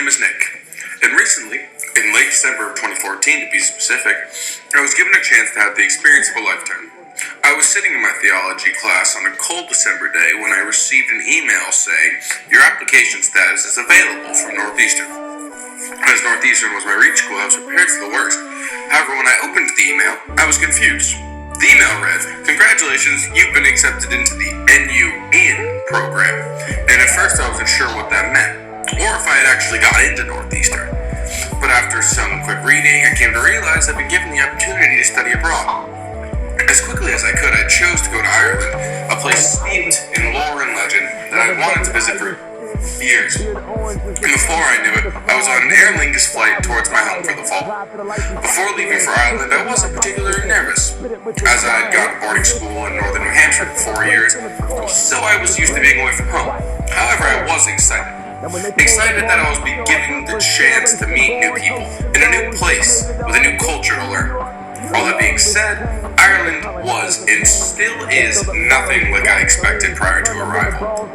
is Nick, and recently, in late December of 2014 to be specific, I was given a chance to have the experience of a lifetime. I was sitting in my theology class on a cold December day when I received an email saying, "Your application status is available from Northeastern." As Northeastern was my reach school, I was prepared for the worst. However, when I opened the email, I was confused. The email read, "Congratulations, you've been accepted into the NUN program." And at first I wasn't sure what that meant, or if I had actually got into Northeastern. But after some quick reading, I came to realize I'd been given the opportunity to study abroad. As quickly as I could, I chose to go to Ireland, a place steeped in lore and legend that I wanted to visit for years. And before I knew it, I was on an Aer Lingus flight towards my home for the fall. Before leaving for Ireland, I wasn't particularly nervous, as I had gone to boarding school in northern New Hampshire for 4 years, so I was used to being away from home. However, I was excited. Excited that I was being given the chance to meet new people, in a new place, with a new culture to learn. All that being said, Ireland was and still is nothing like I expected prior to arrival.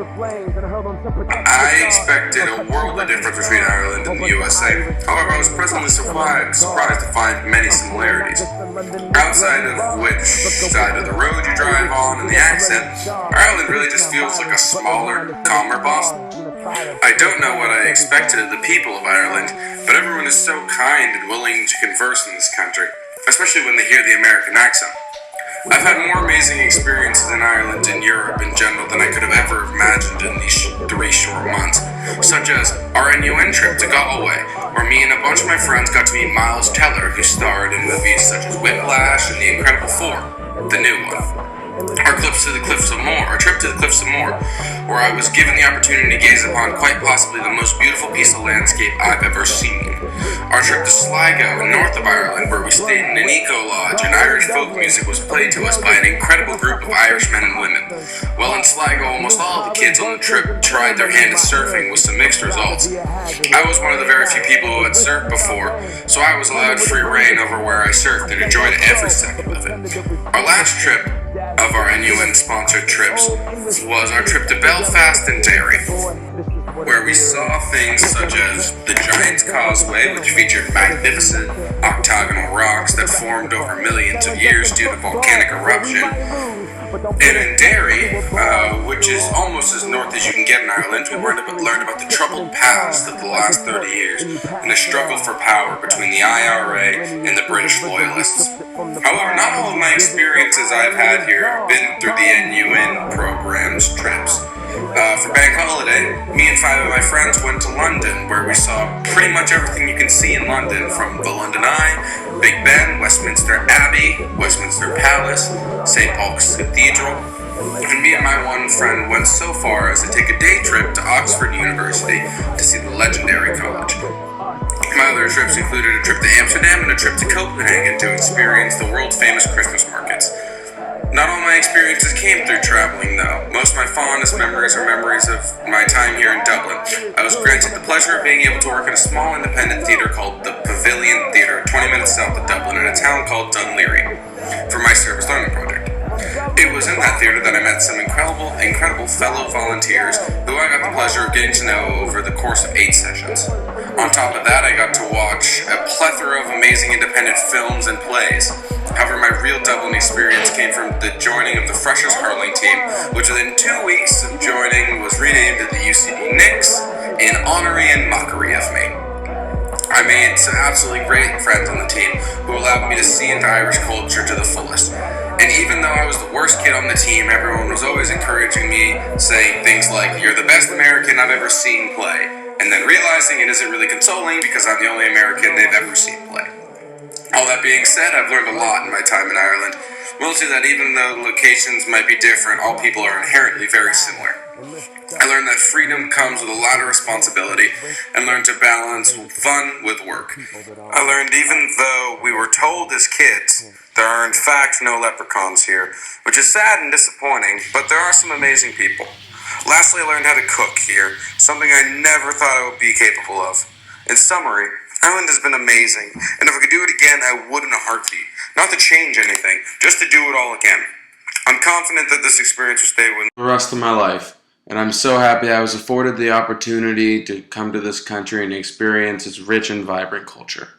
I expected a world of difference between Ireland and the USA. However, I was pleasantly surprised to find many similarities. Outside of which side of the road you drive on and the accent, Ireland really just feels like a smaller, calmer Boston. I don't know what I expected of the people of Ireland, but everyone is so kind and willing to converse in this country, especially when they hear the American accent. I've had more amazing experiences in Ireland and Europe in general than I could have ever imagined in these 3 short months, such as our NUN trip to Galway, where me and a bunch of my friends got to meet Miles Teller, who starred in movies such as Whiplash and The Incredible Four, the new one. Our trip to the Cliffs of Moher, where I was given the opportunity to gaze upon quite possibly the most beautiful piece of landscape I've ever seen. Our trip to Sligo in north of Ireland, where we stayed in an eco-lodge and Irish folk music was played to us by an incredible group of Irish men and women. While in Sligo, almost all the kids on the trip tried their hand at surfing with some mixed results. I was one of the very few people who had surfed before, so I was allowed free reign over where I surfed and enjoyed every second of it. Our last trip of our NUN-sponsored trips was our trip to Belfast and Derry, where we saw things such as the Giant's Causeway, which featured magnificent octagonal rocks that formed over millions of years due to volcanic eruption. And in Derry, which is almost as north as you can get in Ireland, we learned about the troubled past of the last 30 years and the struggle for power between the IRA and the British loyalists. However, not all of my experiences I've had here have been through the NUN program's trips. For Bank Holiday, me and 5 of my friends went to London, where we saw pretty much everything you can see in London, from the London Eye, Big Ben, Westminster Abbey, Westminster Palace, St. Paul's Cathedral, and me and my one friend went so far as to take a day trip to Oxford University to see the legendary college. My other trips included a trip to Amsterdam and a trip to Copenhagen to experience the world-famous Christmas markets. Not all my experiences came through traveling, though. Most of my fondest memories are memories of my time here in Dublin. I was granted the pleasure of being able to work in a small independent theatre called the Pavilion Theatre, 20 minutes south of Dublin, in a town called Dunleary, for my service learning project. It was in that theatre that I met some incredible fellow volunteers who I got the pleasure of getting to know over the course of 8 sessions. On top of that, I got to watch a plethora of amazing independent films and plays. However, my real Dublin experience came from the joining of the freshers hurling team, which within 2 weeks of joining was renamed to the UCD Knicks in honoring and mockery of me. I made some absolutely great friends on the team who allowed me to see into Irish culture to the fullest. And even though I was the worst kid on the team, everyone was always encouraging me, saying things like, "You're the best American I've ever seen play," and then realizing it isn't really consoling because I'm the only American they've ever seen play. All that being said, I've learned a lot in my time in Ireland, mostly that even though locations might be different, all people are inherently very similar. I learned that freedom comes with a lot of responsibility, and learned to balance fun with work. I learned even though we were told as kids, there are in fact no leprechauns here, which is sad and disappointing, but there are some amazing people. Lastly, I learned how to cook here, something I never thought I would be capable of. In summary, Ireland has been amazing, and if I could do it again, I would in a heartbeat. Not to change anything, just to do it all again. I'm confident that this experience will stay with me the rest of my life. And I'm so happy I was afforded the opportunity to come to this country and experience its rich and vibrant culture.